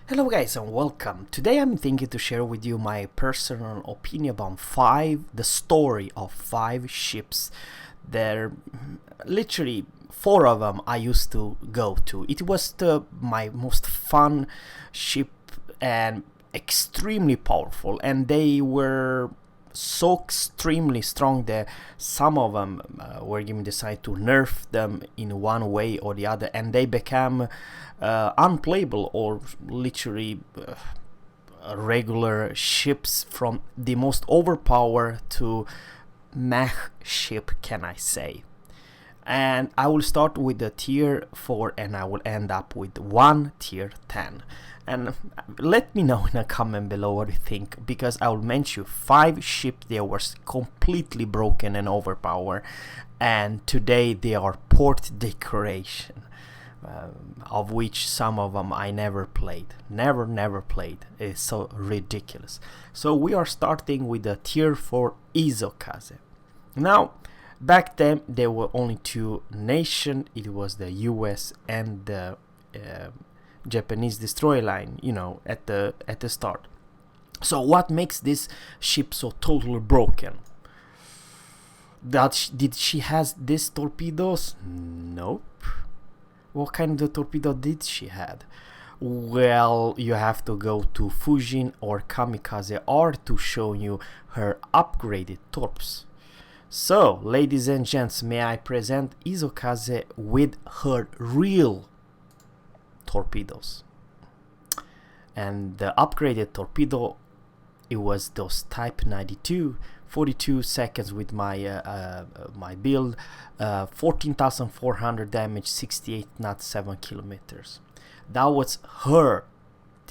Hello guys and welcome. Today I'm thinking to share with you my personal opinion about the story of 5 ships. There literally 4 of them I used to go to. It was my most fun ship and extremely powerful, and they were so extremely strong that some of them were given decide to nerf them in one way or the other, and they became unplayable or literally regular ships, from the most overpowered to meh ship, can I say. And I will start with the tier 4 and I will end up with one tier 10. And let me know in a comment below what you think, because I will mention 5 ships that were completely broken and overpowered, and today they are port decoration, of which some of them I never played. Never played. It's so ridiculous. So we are starting with the tier 4 Izokaze. Now, back then there were only 2 nations. It was the US and the Japanese destroyer line, at the start. So what makes this ship so totally broken? Did she has these torpedoes? Nope. What kind of torpedo did she had? Well, you have to go to Fujin or Kamikaze R to show you her upgraded torps. So, ladies and gents, may I present Izokaze with her real torpedoes. And the upgraded torpedo, it was those Type 92, 42 seconds with my my build, 14,400 damage, 68 knots, 7 kilometers. That was her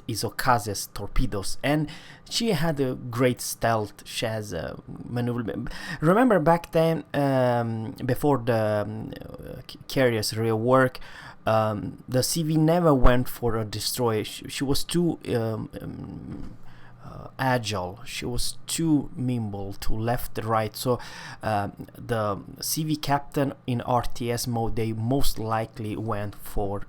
Izokaze's torpedoes, and she had a great stealth. She has a maneuver. Remember back then, before the carriers rework, the CV never went for a destroyer. She was too agile. She was too nimble to left and right. So the CV captain in RTS mode, they most likely went for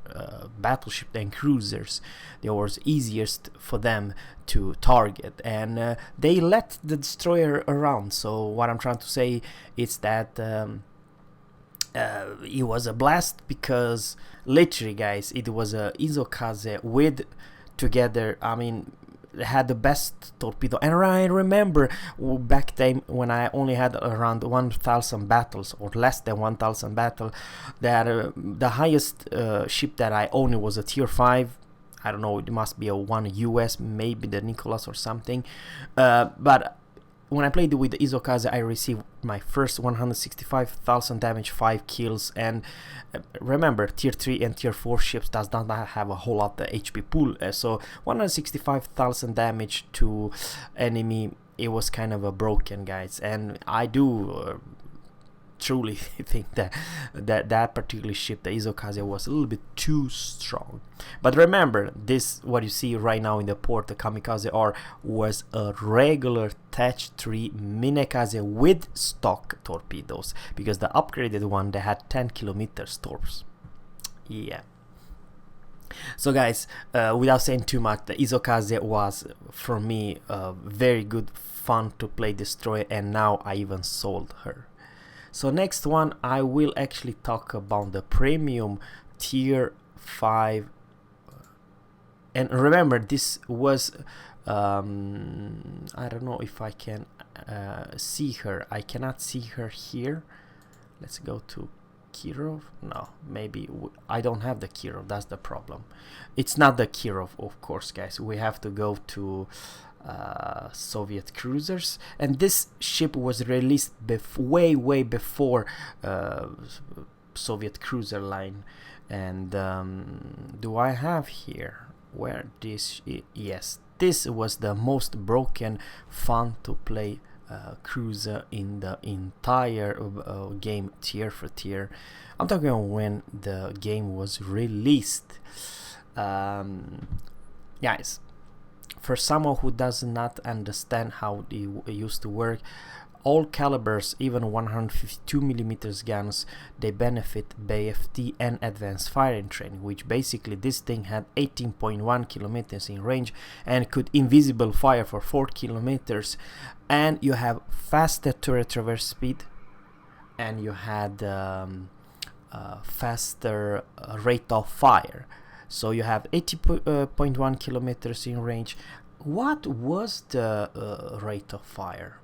battleship and cruisers. They was easiest for them to target, and they let the destroyer around. So what I'm trying to say is that it was a blast, because literally, guys, it was a Izokaze with together. I mean, had the best torpedo. And I remember back then when I only had around 1,000 battles or less than 1,000 battle, that the highest ship that I owned was a tier 5. I don't know, it must be a 1 US, maybe the Nicholas or something, but when I played with the Izokaze, I received my first 165,000 damage, 5 kills, and remember, tier 3 and tier 4 ships does not have a whole lot of HP pool, so 165,000 damage to enemy, it was kind of a broken, guys. And I do truly think that particular ship, the Izokaze, was a little bit too strong. But remember, this what you see right now in the port, the Kamikaze R, was a regular Tech 3 Minekaze with stock torpedoes, because the upgraded one, they had 10 kilometers torps. Yeah. So guys, without saying too much, the Izokaze was for me very good, fun to play destroyer, and now I even sold her. So next one, I will actually talk about the premium tier 5. And remember, this was I don't know if I can see her. I cannot see her here. Let's go to Kirov. No, maybe I don't have the Kirov. That's the problem. It's not the Kirov, of course, guys. We have to go to Soviet cruisers, and this ship was released way before Soviet cruiser line. And do I have here where this yes, this was the most broken, fun to play cruiser in the entire game, tier for tier. I'm talking about when the game was released. Guys, for someone who does not understand how it used to work, all calibers, even 152 millimeters guns, they benefit BFT and advanced firing training, which basically this thing had 18.1 kilometers in range and could invisible fire for 4 kilometers, and you have faster turret traverse speed, and you had faster rate of fire. So you have 80.1 kilometers in range. What was the rate of fire?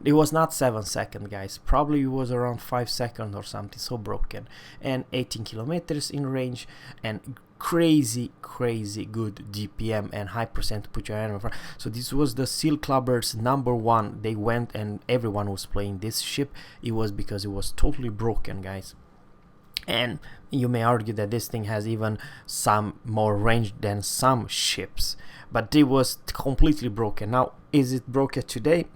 It was not 7 seconds, guys. Probably it was around 5 seconds or something, so broken. And 18 kilometers in range, and crazy good DPM and high percent to put your enemy. So this was the Seal Clubbers #1. They went and everyone was playing this ship. It was because it was totally broken, guys. And you may argue that this thing has even some more range than some ships, but it was completely broken. Now, is it broken today?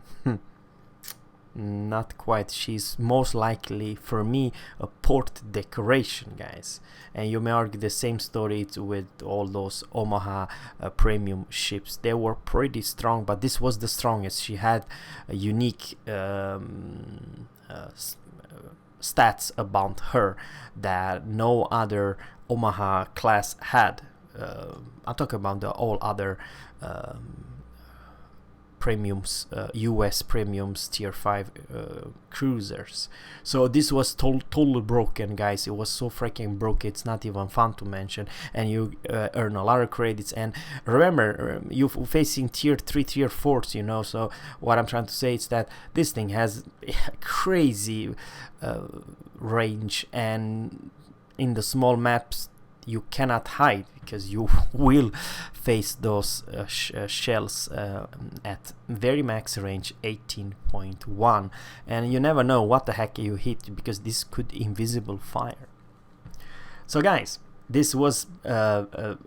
Not quite. She's most likely, for me, a port decoration, guys. And you may argue the same story with all those Omaha premium ships. They were pretty strong, but this was the strongest. She had a unique stats about her that no other Omaha class had. I'm talking about the all other premiums, US premiums tier 5 cruisers. So this was totally broken, guys. It was so freaking broke, it's not even fun to mention. And you earn a lot of credits. And remember, you're facing tier 3, tier 4s, you know. So what I'm trying to say is that this thing has crazy range, and in the small maps you cannot hide because you will face those shells at very max range 18.1, and you never know what the heck you hit because this could invisible fire. So guys, this was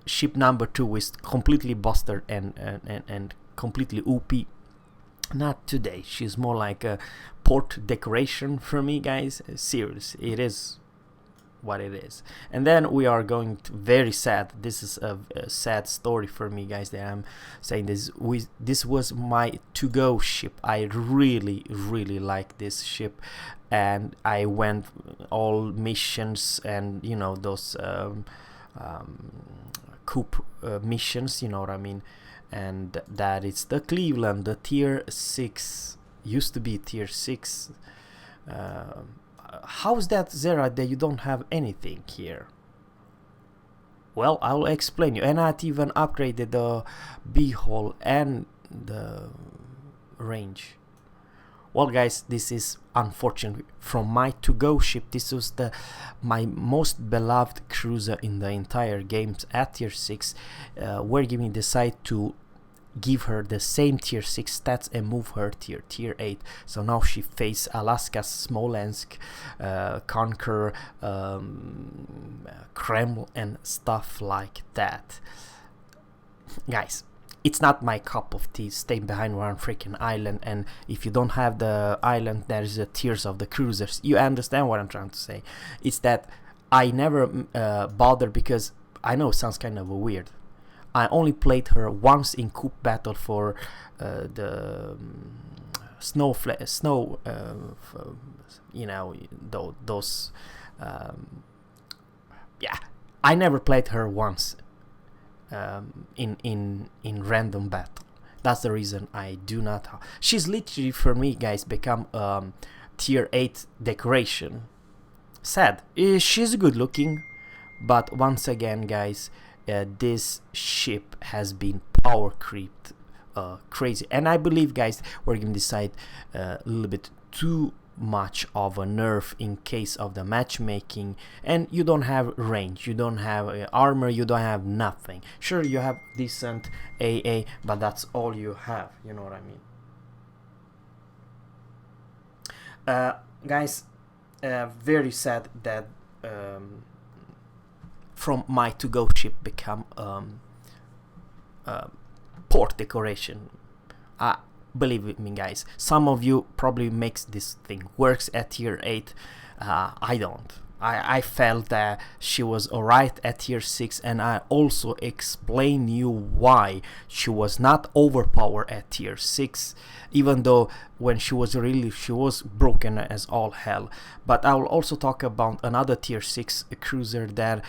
ship #2 is completely busted and completely OP. Not today. She's more like a port decoration for me, guys. Serious, it is what it is. And then we are going to very sad. This is a sad story for me, guys, that I'm saying this. This was my to-go ship. I really like this ship, and I went all missions and, you know, those coup missions, you know what I mean. And that is the Cleveland, the tier 6, used to be tier 6. How's that, Zerra, that you don't have anything here? Well, I'll explain you. And I even upgraded the B-hole and the range. Well, guys, this is unfortunate. From my to-go ship, this was my most beloved cruiser in the entire games at tier 6. Where Gaming decided to give her the same tier 6 stats and move her tier 8. So now she faces Alaska, Smolensk, Conquer, Kreml and stuff like that. Guys, it's not my cup of tea staying behind one freaking island, and if you don't have the island, there's the tiers of the cruisers. You understand what I'm trying to say? It's that I never bother, because I know it sounds kind of weird. I only played her once in Coup Battle for the snow, you know, those. Yeah, I never played her once in random battle. That's the reason I do not. She's literally, for me, guys, become tier 8 decoration. Sad. She's good looking, but once again, guys, this ship has been power creeped crazy, and I believe, guys, we're gonna decide a little bit too much of a nerf in case of the matchmaking, and you don't have range, you don't have armor, you don't have nothing. Sure, you have decent AA, but that's all you have, you know what I mean. Guys, very sad that from my to-go ship become port decoration. Believe me, guys, some of you probably makes this thing works at tier 8. I don't. I felt that she was alright at tier 6, and I also explain you why she was not overpowered at tier 6, even though when she was released she was broken as all hell. But I will also talk about another tier 6 cruiser that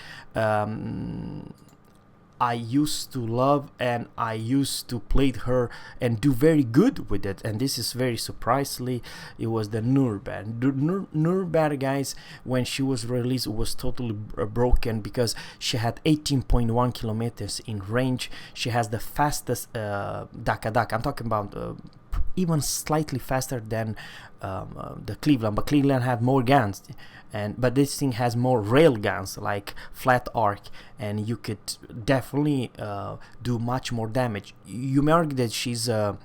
I used to love, and I used to play her and do very good with it, and this is very surprisingly, it was the Nuremberg. Nuremberg, guys, when she was released, was totally broken because she had 18.1 kilometers in range. She has the fastest Daka Daka. I'm talking about even slightly faster than the Cleveland, but Cleveland had more guns, but this thing has more rail guns like flat arc, and you could definitely do much more damage. You may argue that she's a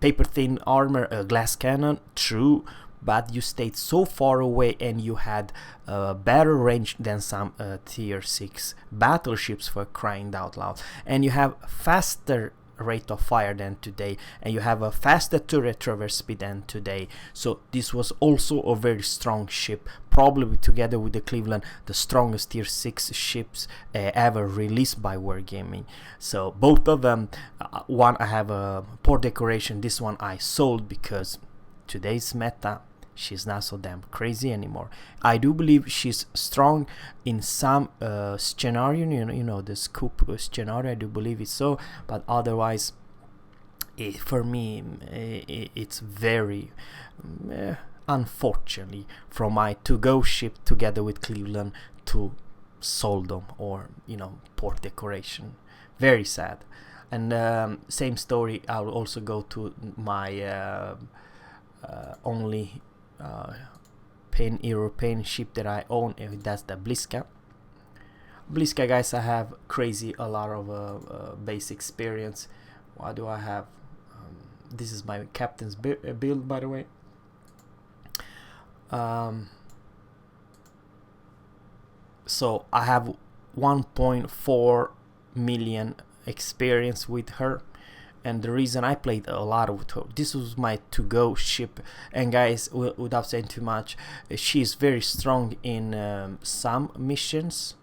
paper thin armor, a glass cannon, true, but you stayed so far away and you had better range than some tier 6 battleships, for crying out loud, and you have faster rate of fire than today, and you have a faster turret traverse speed than today. So this was also a very strong ship, probably together with the Cleveland, the strongest tier 6 ships ever released by Wargaming. So both of them, one I have a port decoration, this one I sold because today's meta, she's not so damn crazy anymore. I do believe she's strong in some scenario, you know, the scoop scenario, I do believe it's so, but otherwise for me it's very unfortunately from my to-go ship together with Cleveland to sold them, or you know, port decoration. Very sad. And same story, I'll also go to my only European ship that I own, and that's the Bliska. Bliska, guys, I have crazy a lot of base experience. What do I have? This is my captain's build, by the way. So I have 1.4 million experience with her, and the reason I played a lot with her, this was my to-go ship. And guys, without saying too much, she is very strong in some missions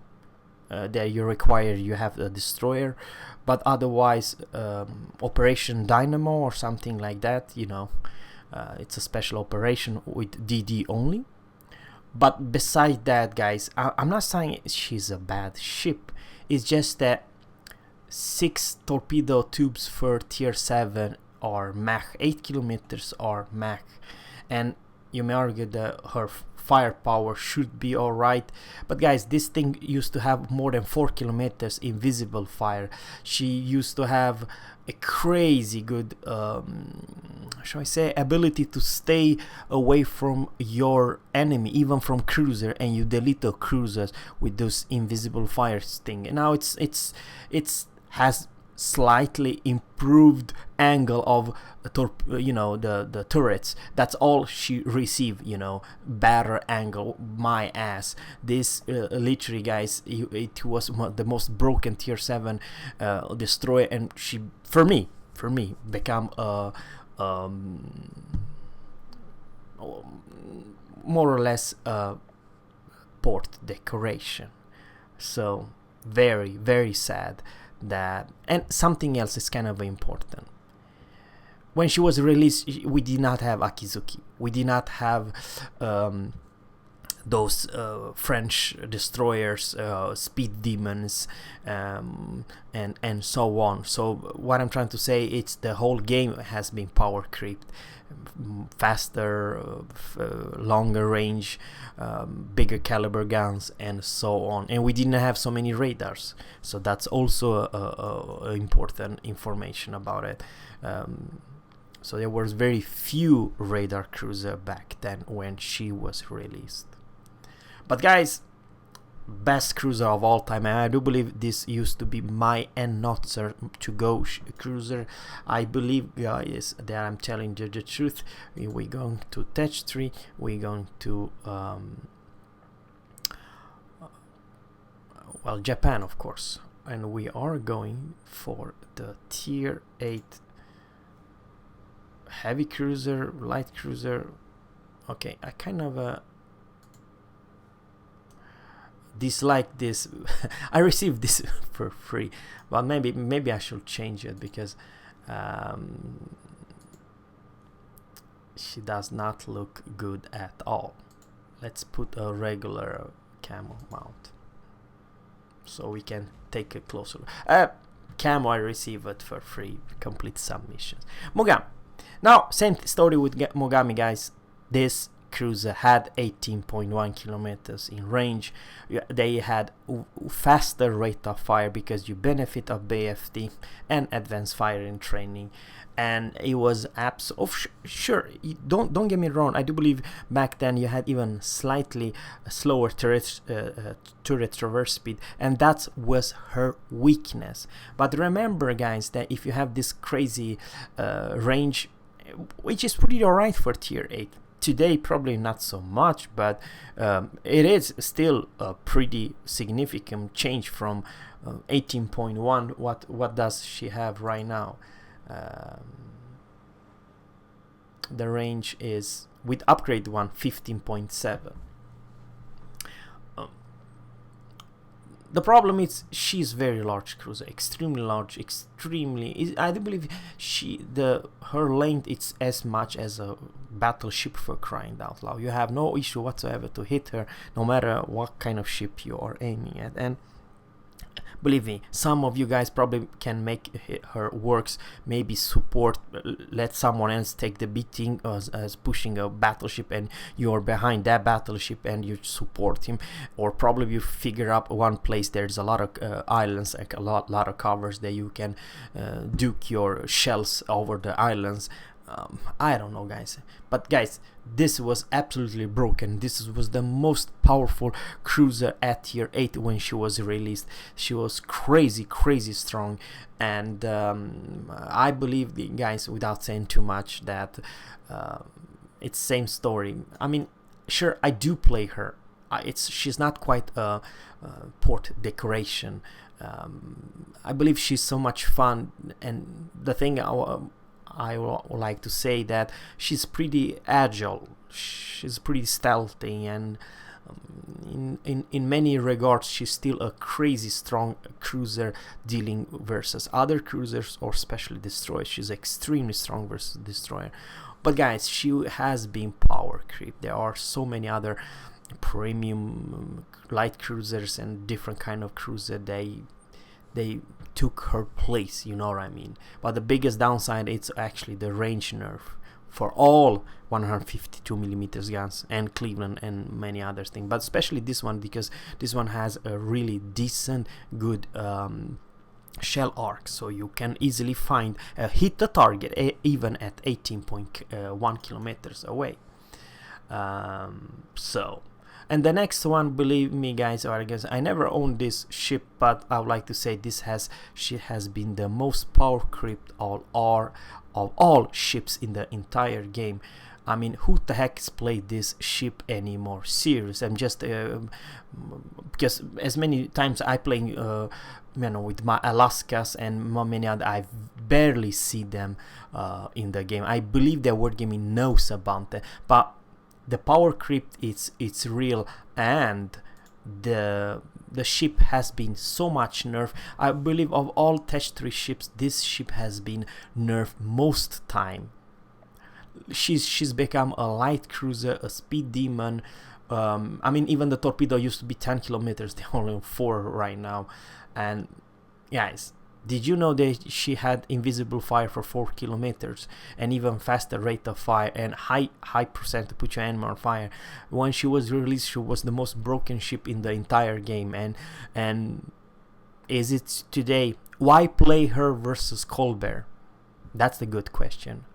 that you require you have a destroyer, but otherwise Operation Dynamo or something like that, you know, it's a special operation with DD only. But besides that, guys, I'm not saying she's a bad ship, it's just that 6 torpedo tubes for tier 7 or mehh, 8 kilometers or mehh, and you may argue that her firepower should be alright, but guys, this thing used to have more than 4 kilometers invisible fire. She used to have a crazy good shall I say ability to stay away from your enemy, even from cruiser, and you delete the cruisers with those invisible fire thing. And now it's has slightly improved angle of you know, the turrets. That's all she received, you know, better angle. My ass, this literally, guys, it was the most broken tier 7 destroyer, and she for me become a more or less port decoration. So very, very sad that. And something else is kind of important. When she was released, we did not have Akizuki, we did not have those French destroyers, speed demons, and so on. So what I'm trying to say, it's the whole game has been power creeped, faster, longer range, bigger caliber guns, and so on. And we didn't have so many radars, so that's also a important information about it. So there was very few radar cruiser back then when she was released. But guys, best cruiser of all time, and I do believe this used to be my and not Sir to go cruiser. I believe, guys, that I'm telling you the truth. We're going to Tech 3, we're going to well, Japan, of course, and we are going for the tier 8 heavy cruiser, light cruiser. Okay, I kind of dislike this. I received this for free, but maybe I should change it, because she does not look good at all. Let's put a regular camo mount so we can take a closer camo. I received it for free, complete submissions. Mogami. Now, same story with Mogami, guys. This cruiser had 18.1 kilometers in range. They had faster rate of fire because you benefit of BFD and advanced firing training, and it was sure. Don't get me wrong. I do believe back then you had even slightly slower turret traverse speed, and that was her weakness. But remember, guys, that if you have this crazy range, which is pretty alright for tier 8. Today probably not so much, but it is still a pretty significant change from 18.1. What does she have right now? The range is, with upgrade one, 15.7. The problem is she's very large cruiser, extremely large, extremely. I do believe her length is as much as a battleship, for crying out loud. You have no issue whatsoever to hit her, no matter what kind of ship you are aiming at. And believe me, some of you guys probably can make her works, maybe support, let someone else take the beating as pushing a battleship, and you're behind that battleship and you support him. Or probably you figure out one place there's a lot of islands, like a lot of covers that you can duke your shells over the islands. I don't know, guys, but guys, this was absolutely broken. This was the most powerful cruiser at tier 8 when she was released. She was crazy strong, and I believe, guys, without saying too much, that it's same story. I mean, sure, I do play her. She's not quite a port decoration. I believe she's so much fun, and the thing I would like to say that she's pretty agile, she's pretty stealthy, and in many regards she's still a crazy strong cruiser dealing versus other cruisers, or especially destroyers. She's extremely strong versus destroyer. But guys, she has been power creep. There are so many other premium light cruisers and different kind of cruiser, they took her place, you know what I mean. But the biggest downside, it's actually the range nerf for all 152mm guns, and Cleveland and many other things, but especially this one, because this one has a really decent good shell arc, so you can easily find hit the target even at 18.1 kilometers away. And the next one, believe me, guys, I never owned this ship, but I would like to say she has been the most power creeped of all ships in the entire game. I mean, who the heck has played this ship anymore? Serious. I'm just because as many times I play with my Alaskas and many other, I barely see them in the game. I believe the word gaming knows about that, but the power creep, it's real, and the ship has been so much nerfed. I believe of all Tech 3 ships, this ship has been nerfed most time. She's become a light cruiser, a speed demon. I mean, even the torpedo used to be 10 kilometers, they're only 4 right now. And guys, did you know that she had invisible fire for 4 kilometers and even faster rate of fire and high percent to put your enemy on fire? When she was released, she was the most broken ship in the entire game. And is it today? Why play her versus Colbert? That's the good question.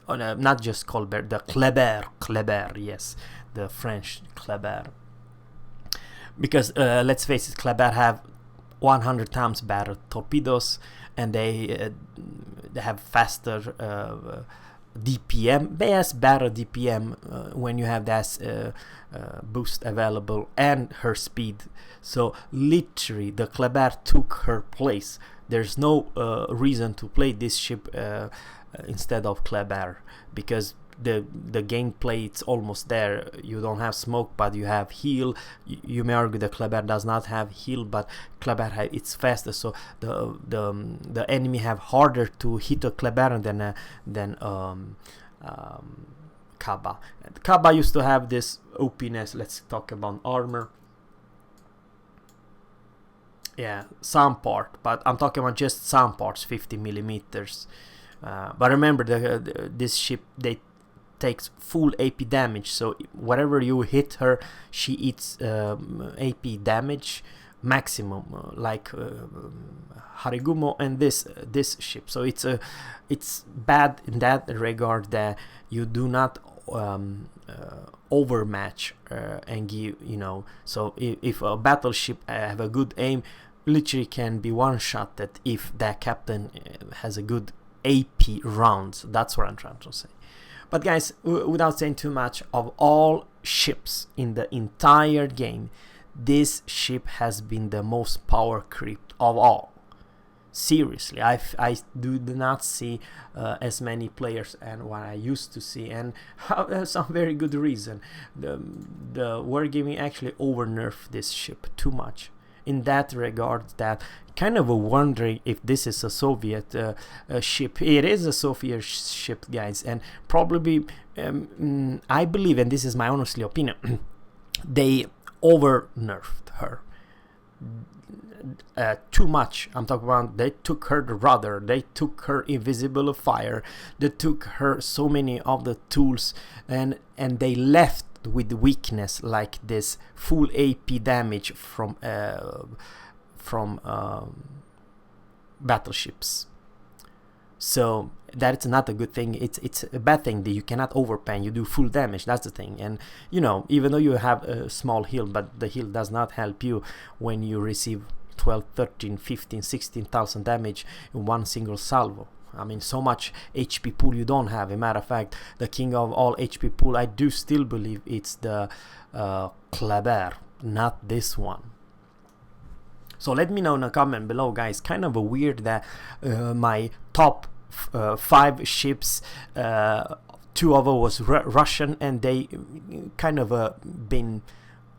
Oh, no, not just Colbert, the Kleber, yes, the French Kleber. Because let's face it, Kleber have 100 times better torpedoes, and they have faster DPM. Yes, better DPM when you have that boost available, and her speed. So literally, the Kleber took her place. There's no reason to play this ship instead of Kleber, because the gameplay, it's almost there. You don't have smoke, but you have heal. You may argue that Kleber does not have heal, but Kleber it's faster, so the enemy have harder to hit a Kleber than Kaba. Kaba used to have this OPness. Let's talk about armor. Yeah, some part, but I'm talking about just some parts, 50 millimeters. But remember, this ship, they takes full AP damage, so whatever you hit her, she eats AP damage maximum, like Harigumo and this ship. So it's bad in that regard, that you do not overmatch and give, so if a battleship have a good aim, literally can be one shot that if that captain has a good AP rounds. That's what I'm trying to say. But guys, without saying too much, of all ships in the entire game, this ship has been the most power creep of all. Seriously, I do not see as many players and what I used to see, and some very good reason. The Wargaming actually over nerfed this ship too much. In that regard, that kind of wondering if this is a Soviet ship. It is a Soviet ship, guys, and probably I believe, and this is my honestly opinion, they over nerfed her too much. I'm talking about they took her rudder, they took her invisible fire, they took her so many of the tools, and they left with weakness like this full AP damage from battleships. So that's not a good thing. It's a bad thing that you cannot overpan. You do full damage. That's the thing. And even though you have a small heal, but the heal does not help you when you receive 12, 13, 15, 16,000 damage in one single salvo. I mean, so much HP pool you don't have. A matter of fact, the king of all HP pool, I do still believe it's the Kleber, not this one. So let me know in a comment below, guys. Kind of a weird that my top 5 ships, 2 of them was Russian, and they kind of been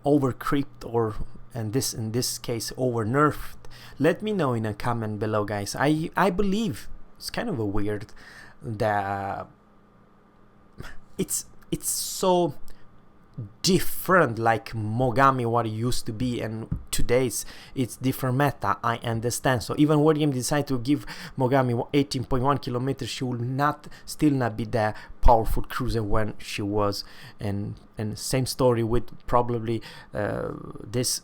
over creeped, or in this case over nerfed. Let me know in a comment below, guys. I believe it's kind of a weird that it's so different, like Mogami what it used to be, and today's it's different meta. I understand. So even Wargame decided to give Mogami 18.1 kilometers, she will still not be that powerful cruiser when she was, and same story with probably this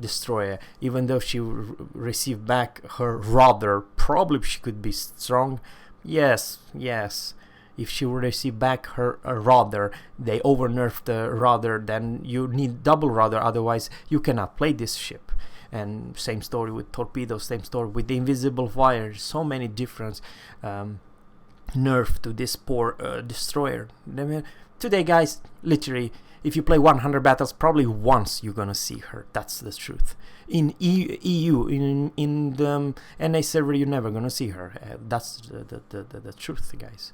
destroyer. Even though she received back her rudder, probably she could be strong. Yes, if she would receive back her rudder, they over nerfed the rudder, then you need double rudder, otherwise you cannot play this ship. And same story with torpedoes, same story with the invisible fire. So many different nerf to this poor destroyer. I mean, today, guys, literally, if you play 100 battles, probably once you're gonna see her. That's the truth. In EU, in the NA server, you're never gonna see her. That's the truth, guys.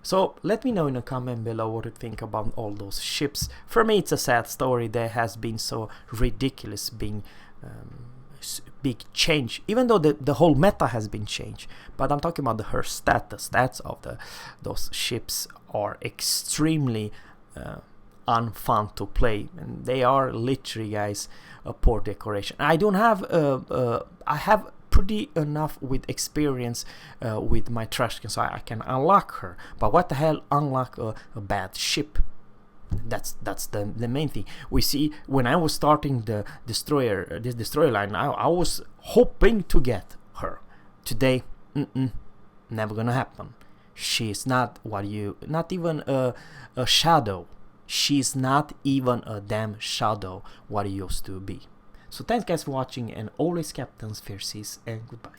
So let me know in a comment below what you think about all those ships. For me, it's a sad story that has been so ridiculous, being big change, even though the whole meta has been changed. But I'm talking about her stats of those ships are extremely unfun to play, and they are literally, guys, a poor decoration. I don't have I have pretty enough with experience with my trash can, so I can unlock her. But what the hell, unlock a bad ship? That's the main thing. We see when I was starting the destroyer, this destroyer line, I was hoping to get her. Today, never gonna happen. She's not what you, not even a shadow. She's not even a damn shadow what it used to be. So thanks, guys, for watching, and always captains, fair seas, and goodbye.